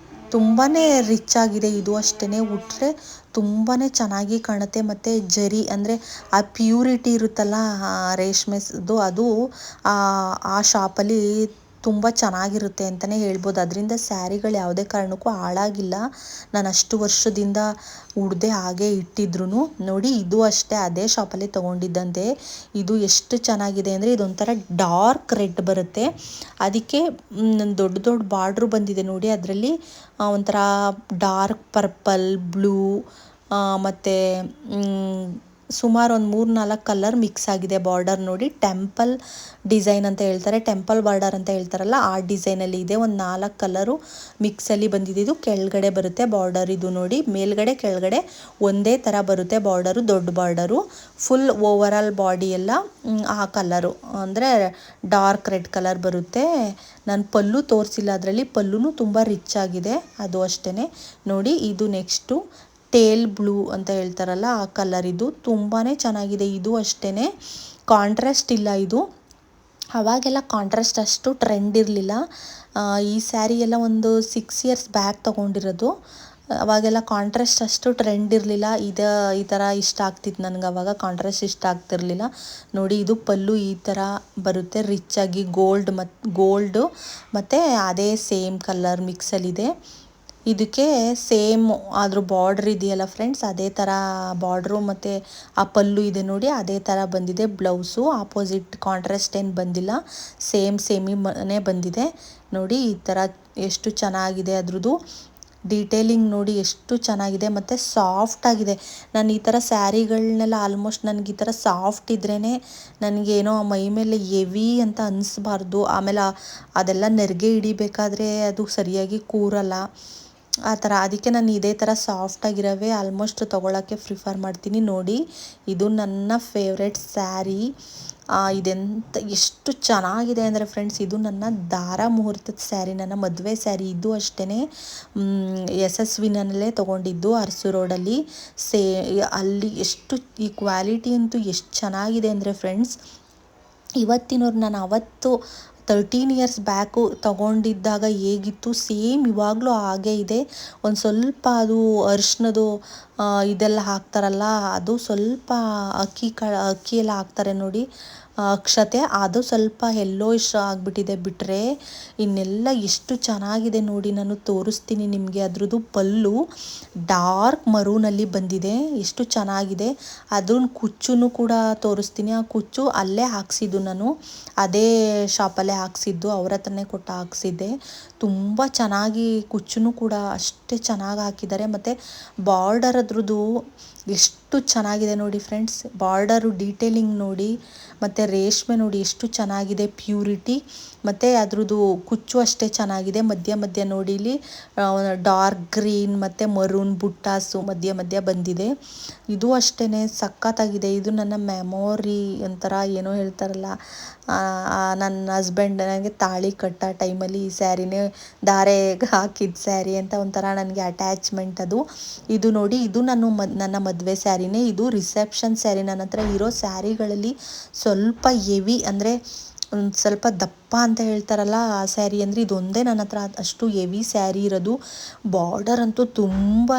ತುಂಬಾ ರಿಚ್ ಆಗಿದೆ. ಇದು ಅಷ್ಟೇ ಉಟ್ಟರೆ ತುಂಬಾ ಚೆನ್ನಾಗಿ ಕಾಣುತ್ತೆ. ಮತ್ತು ಜರಿ ಅಂದರೆ ಆ ಪ್ಯೂರಿಟಿ ಇರುತ್ತಲ್ಲ ರೇಷ್ಮೆದು, ಅದು ಆ ಶಾಪಲ್ಲಿ ತುಂಬ ಚೆನ್ನಾಗಿರುತ್ತೆ ಅಂತಲೇ ಹೇಳ್ಬೋದು. ಅದರಿಂದ ಸ್ಯಾರಿಗಳು ಯಾವುದೇ ಕಾರಣಕ್ಕೂ ಹಾಳಾಗಿಲ್ಲ. ನಾನು ಅಷ್ಟು ವರ್ಷದಿಂದ ಉಡದೆ ಹಾಗೆ ಇಟ್ಟಿದ್ರು ನೋಡಿ. ಇದು ಅಷ್ಟೇ ಅದೇ ಶಾಪಲ್ಲಿ ತೊಗೊಂಡಿದ್ದಂತೆ. ಇದು ಎಷ್ಟು ಚೆನ್ನಾಗಿದೆ ಅಂದರೆ ಇದೊಂಥರ ಡಾರ್ಕ್ ರೆಡ್ ಬರುತ್ತೆ, ಅದಕ್ಕೆ ದೊಡ್ಡ ಬಾರ್ಡ್ರು ಬಂದಿದೆ ನೋಡಿ. ಅದರಲ್ಲಿ ಒಂಥರ ಡಾರ್ಕ್ ಪರ್ಪಲ್, ಬ್ಲೂ ಮತ್ತು ಸುಮಾರು ಒಂದು 3-4 ಕಲರ್ ಮಿಕ್ಸ್ ಆಗಿದೆ ಬಾರ್ಡರ್ ನೋಡಿ. ಟೆಂಪಲ್ ಡಿಸೈನ್ ಅಂತ ಹೇಳ್ತಾರೆ, ಟೆಂಪಲ್ ಬಾರ್ಡರ್ ಅಂತ ಹೇಳ್ತಾರಲ್ಲ ಆ ಡಿಸೈನಲ್ಲಿ ಇದೆ. ಒಂದು 4 ಕಲರು ಮಿಕ್ಸಲ್ಲಿ ಬಂದಿದೆ. ಇದು ಕೆಳಗಡೆ ಬರುತ್ತೆ ಬಾರ್ಡರ್. ಇದು ನೋಡಿ, ಮೇಲ್ಗಡೆ ಕೆಳಗಡೆ ಒಂದೇ ಥರ ಬರುತ್ತೆ ಬಾರ್ಡರು, ದೊಡ್ಡ ಬಾರ್ಡರು. ಫುಲ್ ಓವರಾಲ್ ಬಾಡಿ ಎಲ್ಲ ಆ ಕಲರು ಅಂದರೆ ಡಾರ್ಕ್ ರೆಡ್ ಕಲರ್ ಬರುತ್ತೆ. ನಾನು ಪಲ್ಲು ತೋರಿಸಿಲ್ಲ, ಅದರಲ್ಲಿ ಪಲ್ಲುನೂ ತುಂಬ ರಿಚ್ ಆಗಿದೆ. ಅದು ಅಷ್ಟೇ ನೋಡಿ. ಇದು ನೆಕ್ಸ್ಟು ಟೇಲ್ ಬ್ಲೂ ಅಂತ ಹೇಳ್ತಾರಲ್ಲ ಆ ಕಲರ್. ಇದು ತುಂಬಾ ಚೆನ್ನಾಗಿದೆ. ಇದು ಅಷ್ಟೇ ಕಾಂಟ್ರಾಸ್ಟ್ ಇಲ್ಲ. ಇದು ಅವಾಗೆಲ್ಲ ಕಾಂಟ್ರಾಸ್ಟ್ ಅಷ್ಟು ಟ್ರೆಂಡ್ ಇರಲಿಲ್ಲ. ಈ ಸ್ಯಾರಿ ಎಲ್ಲ ಒಂದು 6 ಇಯರ್ಸ್ ಬ್ಯಾಕ್ ತೊಗೊಂಡಿರೋದು. ಅವಾಗೆಲ್ಲ ಕಾಂಟ್ರಾಸ್ಟ್ ಅಷ್ಟು ಟ್ರೆಂಡ್ ಇರಲಿಲ್ಲ. ಈ ಥರ ಇಷ್ಟ ಆಗ್ತಿತ್ತು ನನಗೆ, ಅವಾಗ ಕಾಂಟ್ರಾಸ್ಟ್ ಇಷ್ಟ ಆಗ್ತಿರ್ಲಿಲ್ಲ ನೋಡಿ. ಇದು ಪಲ್ಲು ಈ ಥರ ಬರುತ್ತೆ, ರಿಚ್ ಆಗಿ ಗೋಲ್ಡು ಮತ್ತು ಅದೇ ಸೇಮ್ ಕಲರ್ ಮಿಕ್ಸಲ್ಲಿದೆ. ಇದಕ್ಕೆ ಸೇಮ್ ಆದರೂ ಬಾರ್ಡ್ರ್ ಇದೆಯಲ್ಲ ಫ್ರೆಂಡ್ಸ್, ಅದೇ ಥರ ಬಾರ್ಡ್ರು ಮತ್ತು ಆ ಪಲ್ಲು ಇದೆ ನೋಡಿ, ಅದೇ ಥರ ಬಂದಿದೆ. ಬ್ಲೌಸು ಆಪೋಸಿಟ್ ಕಾಂಟ್ರಾಸ್ಟ್ ಏನು ಬಂದಿಲ್ಲ, ಸೇಮೇ ಬಂದಿದೆ ನೋಡಿ. ಈ ಥರ ಎಷ್ಟು ಚೆನ್ನಾಗಿದೆ ಅದ್ರದ್ದು ಡೀಟೇಲಿಂಗ್ ನೋಡಿ, ಎಷ್ಟು ಚೆನ್ನಾಗಿದೆ ಮತ್ತು ಸಾಫ್ಟ್ ಆಗಿದೆ. ನಾನು ಈ ಥರ ಸ್ಯಾರಿಗಳನ್ನೆಲ್ಲ ಆಲ್ಮೋಸ್ಟ್ ನನಗೆ ಈ ಥರ ಸಾಫ್ಟ್ ಇದ್ರೇ ನನಗೇನೋ ಮೈ ಮೇಲೆ ಹೆವಿ ಅಂತ ಅನಿಸ್ಬಾರ್ದು. ಆಮೇಲೆ ಅದೆಲ್ಲ ನೆರಿಗೆ ಹಿಡಿಬೇಕಾದ್ರೆ ಅದು ಸರಿಯಾಗಿ ಕೂರಲ್ಲ ಆ ಥರ. ಅದಕ್ಕೆ ನಾನು ಇದೇ ಥರ ಸಾಫ್ಟಾಗಿರೋವೇ ಆಲ್ಮೋಸ್ಟ್ ತೊಗೊಳಕ್ಕೆ ಪ್ರಿಫರ್ ಮಾಡ್ತೀನಿ ನೋಡಿ. ಇದು ನನ್ನ ಫೇವ್ರೆಟ್ ಸ್ಯಾರಿ. ಇದೆಂತ ಎಷ್ಟು ಚೆನ್ನಾಗಿದೆ ಅಂದರೆ ಫ್ರೆಂಡ್ಸ್, ಇದು ನನ್ನ ದಾರ ಮುಹೂರ್ತದ ಸ್ಯಾರಿ, ನನ್ನ ಮದುವೆ ಸ್ಯಾರಿ. ಇದು ಅಷ್ಟೇ ಯಶಸ್ವಿನಲ್ಲೇ ತೊಗೊಂಡಿದ್ದು ಅರಸು ರೋಡಲ್ಲಿ. ಅಲ್ಲಿ ಎಷ್ಟು ಈ ಕ್ವಾಲಿಟಿ ಅಂತೂ ಎಷ್ಟು ಚೆನ್ನಾಗಿದೆ ಅಂದರೆ ಫ್ರೆಂಡ್ಸ್, ಇವತ್ತಿನವ್ರು ನಾನು ಅವತ್ತು 13 ಇಯರ್ಸ್ ಬ್ಯಾಕು ತೊಗೊಂಡಿದ್ದಾಗ ಹೇಗಿತ್ತು ಸೇಮ್ ಇವಾಗಲೂ ಹಾಗೇ ಇದೆ. ಒಂದು ಸ್ವಲ್ಪ ಅದು ಅರಿಶಿನದು ಇದೆಲ್ಲ ಹಾಕ್ತಾರಲ್ಲ, ಅದು ಸ್ವಲ್ಪ ಅಕ್ಕಿ ಎಲ್ಲ ಹಾಕ್ತಾರೆ ನೋಡಿ, ಅಕ್ಷತೆ ಅದು ಸ್ವಲ್ಪ ಯೆಲ್ಲೋಯಿಶ್ ಆಗಿಬಿಟ್ಟಿದೆ ಬಿಟ್ಟರೆ ಇನ್ನೆಲ್ಲ ಎಷ್ಟು ಚೆನ್ನಾಗಿದೆ ನೋಡಿ. ನಾನು ತೋರಿಸ್ತೀನಿ ನಿಮಗೆ. ಅದ್ರದ್ದು ಪಲ್ಲು ಡಾರ್ಕ್ ಮರೂನಲ್ಲಿ ಬಂದಿದೆ, ಎಷ್ಟು ಚೆನ್ನಾಗಿದೆ. ಅದನ್ನ ಕುಚ್ಚು ಕೂಡ ತೋರಿಸ್ತೀನಿ. ಆ ಕುಚ್ಚು ಅಲ್ಲೇ ಹಾಕ್ಸಿದ್ದು ನಾನು, ಅದೇ ಶಾಪಲ್ಲೇ ಹಾಕ್ಸಿದ್ದು, ಅವ್ರ ಹತ್ರನೇ ಕೊಟ್ಟು ಹಾಕ್ಸಿದ್ದೆ. ತುಂಬ ಚೆನ್ನಾಗಿ ಕುಚ್ಚು ಕೂಡ ಅಷ್ಟೇ ಚೆನ್ನಾಗಿ ಹಾಕಿದ್ದಾರೆ. ಮತ್ತು ಬಾರ್ಡರ್ ಅದ್ರದ್ದು ಎಷ್ಟು ಚೆನ್ನಾಗಿದೆ ನೋಡಿ ಫ್ರೆಂಡ್ಸ್. ಬಾರ್ಡರು ಡೀಟೇಲಿಂಗ್ ನೋಡಿ, ಮತ್ತು ರೇಷ್ಮೆ ನೋಡಿ ಎಷ್ಟು ಚೆನ್ನಾಗಿದೆ, ಪ್ಯೂರಿಟಿ. ಮತ್ತು ಅದ್ರದ್ದು ಕುಚ್ಚು ಅಷ್ಟೇ ಚೆನ್ನಾಗಿದೆ. ಮಧ್ಯ ನೋಡಿ ಇಲ್ಲಿ ಡಾರ್ಕ್ ಗ್ರೀನ್ ಮತ್ತು ಮರೂನ್ ಬುಟ್ಟಾಸು ಮಧ್ಯ ಬಂದಿದೆ. ಇದು ಅಷ್ಟೇ ಸಖತ್ತಾಗಿದೆ. ಇದು ನನ್ನ ಮೆಮೊರಿ ಒಂಥರ ಏನೋ ಹೇಳ್ತಾರಲ್ಲ, ನನ್ನ ಹಸ್ಬೆಂಡ್ ನನಗೆ ತಾಳಿ ಕಟ್ಟ ಟೈಮಲ್ಲಿ ಈ ಸ್ಯಾರಿನೇ ಧಾರೆ ಹಾಕಿದ ಸ್ಯಾರಿ ಅಂತ ಒಂಥರ ನನಗೆ ಅಟ್ಯಾಚ್ಮೆಂಟ್ ಅದು. ಇದು ನೋಡಿ, ಇದು ನನ್ನ ಮದುವೆ ಸ್ಯಾರಿನೇ. ಇದು ರಿಸೆಪ್ಷನ್ ಸ್ಯಾರಿ. ನನ್ನ ಹತ್ರ ಇರೋ ಸ್ಯಾರಿಗಳಲ್ಲಿ ಸ್ವಲ್ಪ ಹೆವಿ ಅಂದರೆ ಒಂದು ಸ್ವಲ್ಪ ದಪ್ಪ ಅಂತ ಹೇಳ್ತಾರಲ್ಲ, ಆ ಸ್ಯಾರಿ ಅಂದರೆ ಇದೊಂದೇ ನನ್ನ ಹತ್ರ ಅಷ್ಟು ಹೆವಿ ಸ್ಯಾರಿ ಇರೋದು. ಬಾರ್ಡರ್ ಅಂತೂ ತುಂಬಾ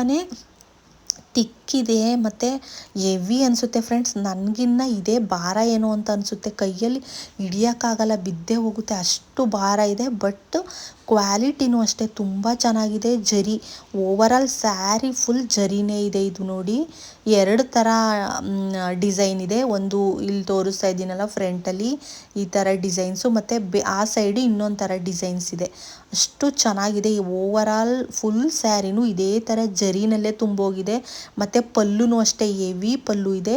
ತಿಕ್ಕಿದೆ ಮತ್ತು ಹೆವಿ ಅನಿಸುತ್ತೆ ಫ್ರೆಂಡ್ಸ್. ನನಗಿನ್ನ ಇದೇ ಭಾರ ಏನೋ ಅಂತ ಅನಿಸುತ್ತೆ. ಕೈಯಲ್ಲಿ ಹಿಡಿಯೋಕ್ಕಾಗಲ್ಲ, ಬಿದ್ದೇ ಹೋಗುತ್ತೆ, ಅಷ್ಟು ಭಾರ ಇದೆ. ಬಟ್ ಕ್ವಾಲಿಟಿನೂ ಅಷ್ಟೇ ತುಂಬ ಚೆನ್ನಾಗಿದೆ. ಜರಿ ಓವರಾಲ್ ಸ್ಯಾರಿ ಫುಲ್ ಜರಿನೇ ಇದೆ. ಇದು ನೋಡಿ, 2 ಥರ ಡಿಸೈನ್ ಇದೆ. ಒಂದು ಇಲ್ಲಿ ತೋರಿಸ್ತಾ ಇದ್ದೀನಲ್ಲ ಫ್ರಂಟಲ್ಲಿ ಈ ಥರ ಡಿಸೈನ್ಸು, ಮತ್ತು ಆ ಸೈಡು ಇನ್ನೊಂದು ಥರ ಡಿಸೈನ್ಸ್ ಇದೆ. ಅಷ್ಟು ಚೆನ್ನಾಗಿದೆ. ಓವರಾಲ್ ಫುಲ್ ಸ್ಯಾರಿನೂ ಇದೇ ಥರ ಜರಿನಲ್ಲೇ ತುಂಬೋಗಿದೆ. ಮತ್ತು ಪಲ್ಲುನೂ ಅಷ್ಟೇ ಹೆವಿ ಪಲ್ಲು ಇದೆ.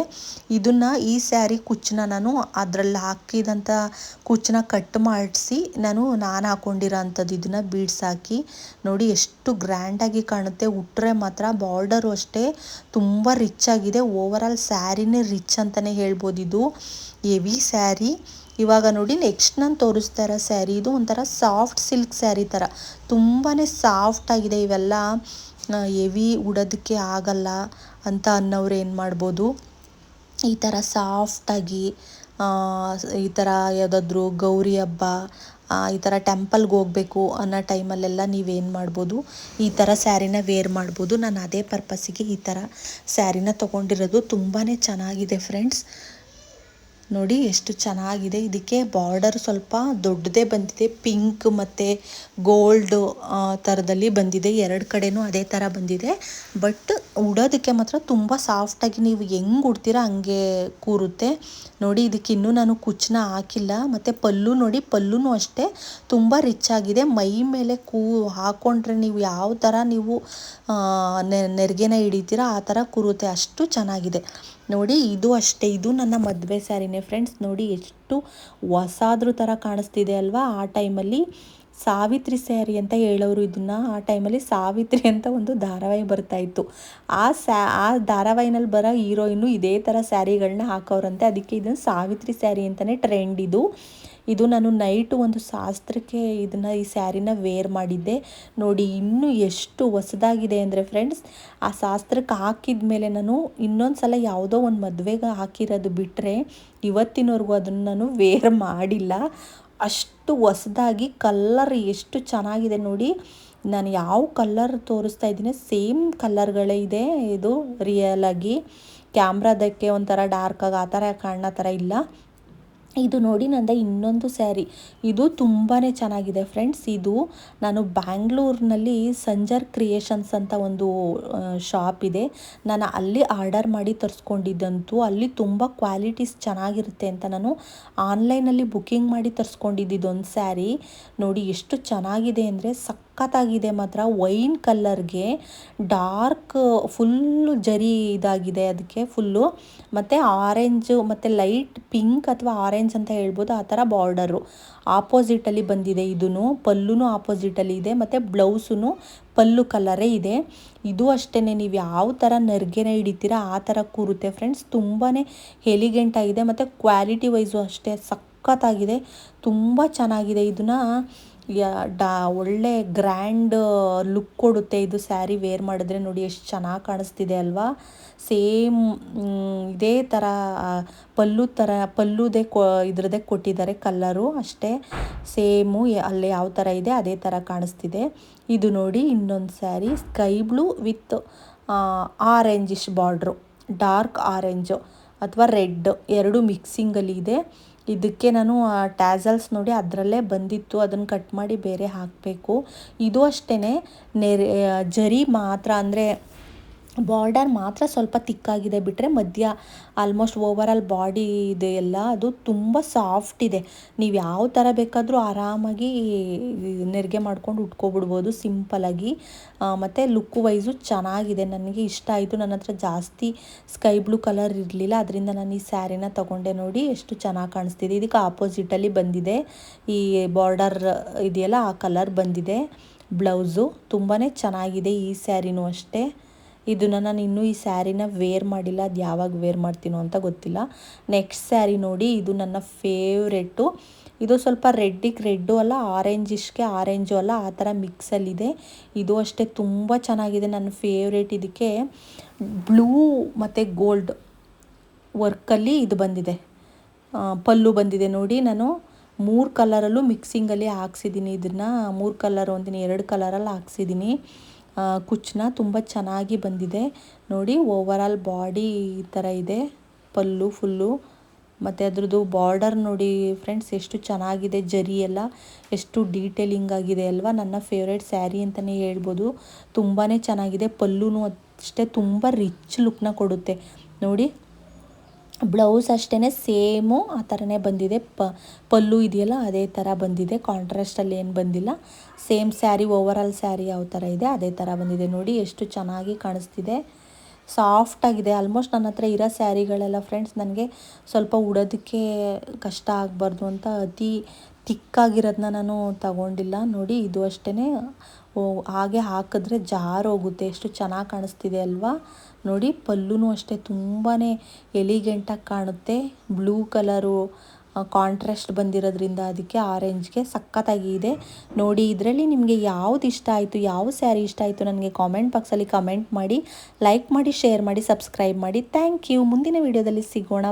ಈ ಸ್ಯಾರಿ ಕುಚ್ಚನ್ನ ನಾನು ಅದರಲ್ಲಿ ಹಾಕಿದಂಥ ಕುಚ್ಚನ್ನ ಕಟ್ ಮಾಡಿಸಿ ನಾನು ಹಾಕ್ಕೊಂಡಿರೋ ಅಂಥದ್ದು. ಇದನ್ನು ಬೀಡ್ಸ್ ಹಾಕಿ ನೋಡಿ ಎಷ್ಟು ಗ್ರ್ಯಾಂಡಾಗಿ ಕಾಣುತ್ತೆ. ಉಟ್ಟರೆ ಮಾತ್ರ ಬಾರ್ಡರು ಅಷ್ಟೇ ತುಂಬ ರಿಚ್ ಆಗಿದೆ. ಓವರಾಲ್ ಸ್ಯಾರಿನೇ ರಿಚ್ ಅಂತಲೇ ಹೇಳ್ಬೋದು. ಇದು ಹೆವಿ ಸ್ಯಾರಿ. ಇವಾಗ ನೋಡಿ ನೆಕ್ಸ್ಟ್ ನಾನು ತೋರಿಸ್ತಾ ಇರೋ ಸ್ಯಾರಿ, ಇದು ಒಂಥರ ಸಾಫ್ಟ್ ಸಿಲ್ಕ್ ಸ್ಯಾರಿ ಥರ ತುಂಬಾ ಸಾಫ್ಟಾಗಿದೆ. ಇವೆಲ್ಲ ಹೆವಿ ಉಡೋದಕ್ಕೆ ಆಗಲ್ಲ ಅಂತ ಅನ್ನೋರು ಏನು ಮಾಡ್ಬೋದು, ಈ ಥರ ಸಾಫ್ಟಾಗಿ ಈ ಥರ ಯಾವುದಾದ್ರೂ ಗೌರಿ ಹಬ್ಬ, ಈ ಥರ ಟೆಂಪಲ್ಗೆ ಹೋಗಬೇಕು ಅನ್ನೋ ಟೈಮಲ್ಲೆಲ್ಲ ನೀವೇನು ಮಾಡ್ಬೋದು, ಈ ಥರ ಸ್ಯಾರಿನ ವೇರ್ ಮಾಡ್ಬೋದು. ನಾನು ಅದೇ ಪರ್ಪಸ್ಸಿಗೆ ಈ ಥರ ಸ್ಯಾರಿನ ತೊಗೊಂಡಿರೋದು. ತುಂಬಾ ಚೆನ್ನಾಗಿದೆ ಫ್ರೆಂಡ್ಸ್. ನೋಡಿ ಎಷ್ಟು ಚೆನ್ನಾಗಿದೆ. ಇದಕ್ಕೆ ಬಾರ್ಡರ್ ಸ್ವಲ್ಪ ದೊಡ್ಡದೇ ಬಂದಿದೆ, ಪಿಂಕ್ ಮತ್ತು ಗೋಲ್ಡ್ ಥರದಲ್ಲಿ ಬಂದಿದೆ. 2 ಕಡೆನೂ ಅದೇ ಥರ ಬಂದಿದೆ. ಬಟ್ ಉಡೋದಕ್ಕೆ ಮಾತ್ರ ತುಂಬ ಸಾಫ್ಟಾಗಿ ನೀವು ಹೆಂಗೆ ಉಡ್ತೀರಾ ಹಂಗೆ ಕೂರುತ್ತೆ ನೋಡಿ. ಇದಕ್ಕೆ ಇನ್ನೂ ನಾನು ಕುಚ್ಚನ್ನ ಹಾಕಿಲ್ಲ. ಮತ್ತು ಪಲ್ಲು ನೋಡಿ, ಪಲ್ಲುನೂ ಅಷ್ಟೇ ತುಂಬ ರಿಚ್ ಆಗಿದೆ. ಮೈ ಮೇಲೆ ಹಾಕ್ಕೊಂಡ್ರೆ ನೀವು ಯಾವ ಥರ ನೀವು ನೆರಿಗೆನ ಹಿಡಿತೀರಾ ಆ ಥರ ಕೂರುತ್ತೆ, ಅಷ್ಟು ಚೆನ್ನಾಗಿದೆ ನೋಡಿ. ಇದು ಅಷ್ಟೇ, ಇದು ನನ್ನ ಮದುವೆ ಸ್ಯಾರಿನೇ ಫ್ರೆಂಡ್ಸ್. ನೋಡಿ ಎಷ್ಟು ಹೊಸಾದ್ರ ಥರ ಕಾಣಿಸ್ತಿದೆ ಅಲ್ವಾ. ಆ ಟೈಮಲ್ಲಿ ಸಾವಿತ್ರಿ ಸ್ಯಾರಿ ಅಂತ ಹೇಳೋರು ಇದನ್ನು. ಆ ಟೈಮಲ್ಲಿ ಸಾವಿತ್ರಿ ಅಂತ ಒಂದು ಧಾರಾವಾಹಿ ಬರ್ತಾಯಿತ್ತು. ಆ ಧಾರಾವಾಹಿನಲ್ಲಿ ಬರೋ ಹೀರೋಯಿನ್ನು ಇದೇ ಥರ ಸ್ಯಾರಿಗಳನ್ನ ಹಾಕೋರಂತೆ. ಅದಕ್ಕೆ ಇದನ್ನು ಸಾವಿತ್ರಿ ಸ್ಯಾರಿ ಅಂತಲೇ ಟ್ರೆಂಡ್ ಇದು ನಾನು ನೈಟು ಒಂದು ಶಾಸ್ತ್ರಕ್ಕೆ ಈ ಸ್ಯಾರಿನ ವೇರ್ ಮಾಡಿದ್ದೆ ನೋಡಿ. ಇನ್ನೂ ಎಷ್ಟು ಹೊಸದಾಗಿದೆ ಅಂದರೆ ಫ್ರೆಂಡ್ಸ್, ಆ ಶಾಸ್ತ್ರಕ್ಕೆ ಹಾಕಿದ ಮೇಲೆ ನಾನು ಇನ್ನೊಂದು ಸಲ ಯಾವುದೋ ಒಂದು ಮದುವೆಗೆ ಹಾಕಿರೋದು ಬಿಟ್ಟರೆ ಇವತ್ತಿನವರೆಗೂ ಅದನ್ನು ನಾನು ವೇರ್ ಮಾಡಿಲ್ಲ. ಅಷ್ಟು ಹೊಸದಾಗಿ ಕಲ್ಲರ್ ಎಷ್ಟು ಚೆನ್ನಾಗಿದೆ ನೋಡಿ. ನಾನು ಯಾವ ಕಲ್ಲರ್ ತೋರಿಸ್ತಾ ಇದ್ದೀನಿ ಸೇಮ್ ಕಲ್ಲರ್ಗಳೇ ಇದೆ. ಇದು ರಿಯಲಾಗಿ ಕ್ಯಾಮ್ರಾದಕ್ಕೆ ಒಂಥರ ಡಾರ್ಕಾಗಿ ಆ ಥರ ಕಾಣೋ ಥರ ಇಲ್ಲ. ಇದು ನೋಡಿ ನಂದು ಇನ್ನೊಂದು ಸ್ಯಾರಿ. ಇದು ತುಂಬಾ ಚೆನ್ನಾಗಿದೆ ಫ್ರೆಂಡ್ಸ್. ಇದು ನಾನು ಬ್ಯಾಂಗ್ಳೂರಿನಲ್ಲಿ ಸಂಜರ್ ಕ್ರಿಯೇಷನ್ಸ್ ಅಂತ ಒಂದು ಶಾಪ್ ಇದೆ. ನಾನು ಅಲ್ಲಿ ಆರ್ಡರ್ ಮಾಡಿ ತರಿಸ್ಕೊಂಡಿದ್ದಂತೂ ಅಲ್ಲಿ ತುಂಬ ಕ್ವಾಲಿಟೀಸ್ ಚೆನ್ನಾಗಿರುತ್ತೆ ಅಂತ ನಾನು ಆನ್ಲೈನಲ್ಲಿ ಬುಕ್ಕಿಂಗ್ ಮಾಡಿ ತರಿಸ್ಕೊಂಡಿದ್ದೊಂದು ಸ್ಯಾರಿ ನೋಡಿ. ಎಷ್ಟು ಚೆನ್ನಾಗಿದೆ ಅಂದರೆ ಸಖತ್ತಾಗಿದೆ ಮಾತ್ರ. ವೈನ್ ಕಲ್ಲರ್ಗೆ ಡಾರ್ಕ್ ಫುಲ್ಲು ಜರಿ ಇದಾಗಿದೆ ಅದಕ್ಕೆ ಫುಲ್ಲು, ಮತ್ತು ಆರೆಂಜು ಮತ್ತು ಲೈಟ್ ಪಿಂಕ್ ಅಥವಾ ಆರೆಂಜ್ ಅಂತ ಹೇಳ್ಬೋದು, ಆ ಥರ ಬಾರ್ಡರು ಆಪೋಸಿಟಲ್ಲಿ ಬಂದಿದೆ. ಇದೂ ಪಲ್ಲುನೂ ಆಪೋಸಿಟಲ್ಲಿ ಇದೆ, ಮತ್ತು ಬ್ಲೌಸೂ ಪಲ್ಲು ಕಲರೇ ಇದೆ. ಇದು ಅಷ್ಟೇ, ನೀವು ಯಾವ ಥರ ನೆರಿಗೆನ ಹಿಡಿತೀರಾ ಆ ಥರ ಕೂರುತ್ತೆ ಫ್ರೆಂಡ್ಸ್. ತುಂಬಾ ಎಲಿಗೆಂಟ್ ಆಗಿದೆ, ಮತ್ತು ಕ್ವಾಲಿಟಿ ವೈಸು ಅಷ್ಟೇ ಸಖತ್ತಾಗಿದೆ, ತುಂಬ ಚೆನ್ನಾಗಿದೆ. ಇದನ್ನು ಒಳ್ಳೆ ಗ್ರ್ಯಾಂಡ್ ಲುಕ್ ಕೊಡುತ್ತೆ ಇದು ಸ್ಯಾರಿ ವೇರ್ ಮಾಡಿದ್ರೆ. ನೋಡಿ ಎಷ್ಟು ಚೆನ್ನಾಗಿ ಕಾಣಿಸ್ತಿದೆ ಅಲ್ವಾ. ಸೇಮ್ ಇದೇ ಥರ ಪಲ್ಲುದೇ ಇದ್ರದ್ದೇ ಕೊಟ್ಟಿದ್ದಾರೆ ಕಲ್ಲರು ಅಷ್ಟೇ. ಸೇಮು ಅಲ್ಲೇ ಯಾವ ಥರ ಇದೆ ಅದೇ ಥರ ಕಾಣಿಸ್ತಿದೆ. ಇದು ನೋಡಿ ಇನ್ನೊಂದು sari, sky blue with orangish border, dark orange ಅಥವಾ ರೆಡ್ ಎರಡು ಮಿಕ್ಸಿಂಗಲ್ಲಿ ಇದೆ. ಇದಕ್ಕೆ ನಾನು ಟ್ಯಾಸಲ್ಸ್ ನೋಡಿ ಅದರಲ್ಲೇ ಬಂದಿತ್ತು, ಅದನ್ನು ಕಟ್ ಮಾಡಿ ಬೇರೆ ಹಾಕಬೇಕು. ಇದು ಅಷ್ಟೇ ಜರಿ ಮಾತ್ರ ಅಂದರೆ ಬಾರ್ಡರ್ ಮಾತ್ರ ಸ್ವಲ್ಪ ತಿಕ್ಕಾಗಿದೆ, ಬಿಟ್ಟರೆ ಮಧ್ಯ ಆಲ್ಮೋಸ್ಟ್ ಓವರಾಲ್ ಬಾಡಿ ಇದೆ ಎಲ್ಲ ಅದು ತುಂಬ ಸಾಫ್ಟ್ ಇದೆ. ನೀವು ಯಾವ ಥರ ಬೇಕಾದರೂ ಆರಾಮಾಗಿ ನೆರಿಗೆ ಮಾಡ್ಕೊಂಡು ಉಟ್ಕೊಬಿಡ್ಬೋದು ಸಿಂಪಲಾಗಿ. ಮತ್ತು ಲುಕ್ ವೈಸು ಚೆನ್ನಾಗಿದೆ, ನನಗೆ ಇಷ್ಟ ಆಯಿತು. ನನ್ನ ಹತ್ರ ಜಾಸ್ತಿ ಸ್ಕೈ ಬ್ಲೂ ಕಲರ್ ಇರಲಿಲ್ಲ, ಅದರಿಂದ ನಾನು ಈ ಸ್ಯಾರಿನ ತೊಗೊಂಡೆ. ನೋಡಿ ಎಷ್ಟು ಚೆನ್ನಾಗಿ ಕಾಣಿಸ್ತಿದೆ. ಇದಕ್ಕೆ ಆಪೋಸಿಟಲ್ಲಿ ಬಂದಿದೆ ಈ ಬಾರ್ಡರ್ ಇದೆಯಲ್ಲ, ಆ ಕಲರ್ ಬಂದಿದೆ ಬ್ಲೌಸು. ತುಂಬಾ ಚೆನ್ನಾಗಿದೆ ಈ ಸ್ಯಾರಿನೂ ಅಷ್ಟೇ. ಇದನ್ನು ನಾನು ಇನ್ನೂ ಈ ಸ್ಯಾರಿನ ವೇರ್ ಮಾಡಿಲ್ಲ, ಅದು ಯಾವಾಗ ವೇರ್ ಮಾಡ್ತೀನೋ ಅಂತ ಗೊತ್ತಿಲ್ಲ. ನೆಕ್ಸ್ಟ್ ಸ್ಯಾರಿ ನೋಡಿ, ಇದು ನನ್ನ ಫೇವ್ರೆಟ್ಟು. ಇದು ಸ್ವಲ್ಪ ರೆಡ್ಡಿಗೆ ರೆಡ್ಡು ಅಲ್ಲ, ಆರೆಂಜಿಶ್ಗೆ ಆರೆಂಜು ಅಲ್ಲ, ಆ ಥರ ಮಿಕ್ಸಲ್ಲಿದೆ. ಇದು ಅಷ್ಟೇ ತುಂಬ ಚೆನ್ನಾಗಿದೆ, ನನ್ನ ಫೇವ್ರೇಟ್. ಇದಕ್ಕೆ ಬ್ಲೂ ಮತ್ತು ಗೋಲ್ಡ್ ವರ್ಕಲ್ಲಿ ಇದು ಬಂದಿದೆ, ಪಲ್ಲು ಬಂದಿದೆ ನೋಡಿ. ನಾನು 3 ಕಲರಲ್ಲೂ ಮಿಕ್ಸಿಂಗಲ್ಲಿ ಹಾಕ್ಸಿದ್ದೀನಿ ಇದನ್ನು. 3 ಕಲರ್ ಒಂದಿನ 2 ಕಲರಲ್ಲಿ ಹಾಕ್ಸಿದ್ದೀನಿ ಕುಚ್ಚನ್ನ. ತುಂಬ ಚೆನ್ನಾಗಿ ಬಂದಿದೆ ನೋಡಿ. ಓವರಾಲ್ ಬಾಡಿ ಈ ಥರ ಇದೆ, ಪಲ್ಲು ಫುಲ್ಲು. ಮತ್ತು ಅದ್ರದ್ದು ಬಾರ್ಡರ್ ನೋಡಿ ಫ್ರೆಂಡ್ಸ್ ಎಷ್ಟು ಚೆನ್ನಾಗಿದೆ, ಜರಿ ಎಲ್ಲ ಎಷ್ಟು ಡೀಟೇಲಿಂಗ್ ಆಗಿದೆ ಅಲ್ವಾ. ನನ್ನ ಫೇವ್ರೇಟ್ ಸ್ಯಾರಿ ಅಂತಲೇ ಹೇಳ್ಬೋದು. ತುಂಬಾ ಚೆನ್ನಾಗಿದೆ. ಪಲ್ಲುನೂ ಅಷ್ಟೇ ತುಂಬ ರಿಚ್ ಲುಕ್ನ ಕೊಡುತ್ತೆ ನೋಡಿ. ಬ್ಲೌಸ್ ಅಷ್ಟೇ ಸೇಮು ಆ ಥರನೇ ಬಂದಿದೆ. ಪಲ್ಲು ಇದೆಯಲ್ಲ ಅದೇ ಥರ ಬಂದಿದೆ, ಕಾಂಟ್ರಾಸ್ಟಲ್ಲಿ ಏನು ಬಂದಿಲ್ಲ. ಸೇಮ್ ಸ್ಯಾರಿ, ಓವರಾಲ್ ಸ್ಯಾರಿ ಯಾವ ಥರ ಇದೆ ಅದೇ ಥರ ಬಂದಿದೆ ನೋಡಿ. ಎಷ್ಟು ಚೆನ್ನಾಗಿ ಕಾಣಿಸ್ತಿದೆ, ಸಾಫ್ಟಾಗಿದೆ. ಆಲ್ಮೋಸ್ಟ್ ನನ್ನ ಹತ್ರ ಇರೋ ಸ್ಯಾರಿಗಳೆಲ್ಲ ಫ್ರೆಂಡ್ಸ್ ನನಗೆ ಸ್ವಲ್ಪ ಉಡೋದಕ್ಕೆ ಕಷ್ಟ ಆಗಬಾರ್ದು ಅಂತ ಅತಿ ತಿಕ್ಕಾಗಿರೋದನ್ನ ನಾನು ತಗೊಂಡಿಲ್ಲ ನೋಡಿ. ಇದು ಅಷ್ಟೇ ಹಾಗೆ ಹಾಕಿದ್ರೆ ಜಾರೋಗುತ್ತೆ, ಎಷ್ಟು ಚೆನ್ನಾಗಿ ಕಾಣಿಸ್ತಿದೆ ಅಲ್ವಾ ನೋಡಿ. ಪಲ್ಲುನೂ ಅಷ್ಟೇ ತುಂಬಾ ಎಲಿಗೆಂಟಾಗಿ ಕಾಣುತ್ತೆ. ಬ್ಲೂ ಕಲರು ಕಾಂಟ್ರಾಸ್ಟ್ ಬಂದಿರೋದ್ರಿಂದ ಅದಕ್ಕೆ ಆರೆಂಜ್ಗೆ ಸಖತ್ತಾಗಿ ಇದೆ ನೋಡಿ. ಇದರಲ್ಲಿ ನಿಮಗೆ ಯಾವ್ದು ಇಷ್ಟ ಆಯಿತು, ಯಾವ ಸ್ಯಾರಿ ಇಷ್ಟ ಆಯಿತು ನನಗೆ ಕಾಮೆಂಟ್ ಬಾಕ್ಸಲ್ಲಿ ಕಮೆಂಟ್ ಮಾಡಿ, ಲೈಕ್ ಮಾಡಿ, ಶೇರ್ ಮಾಡಿ, ಸಬ್ಸ್ಕ್ರೈಬ್ ಮಾಡಿ. Thank you. ಮುಂದಿನ ವೀಡಿಯೋದಲ್ಲಿ ಸಿಗೋಣ.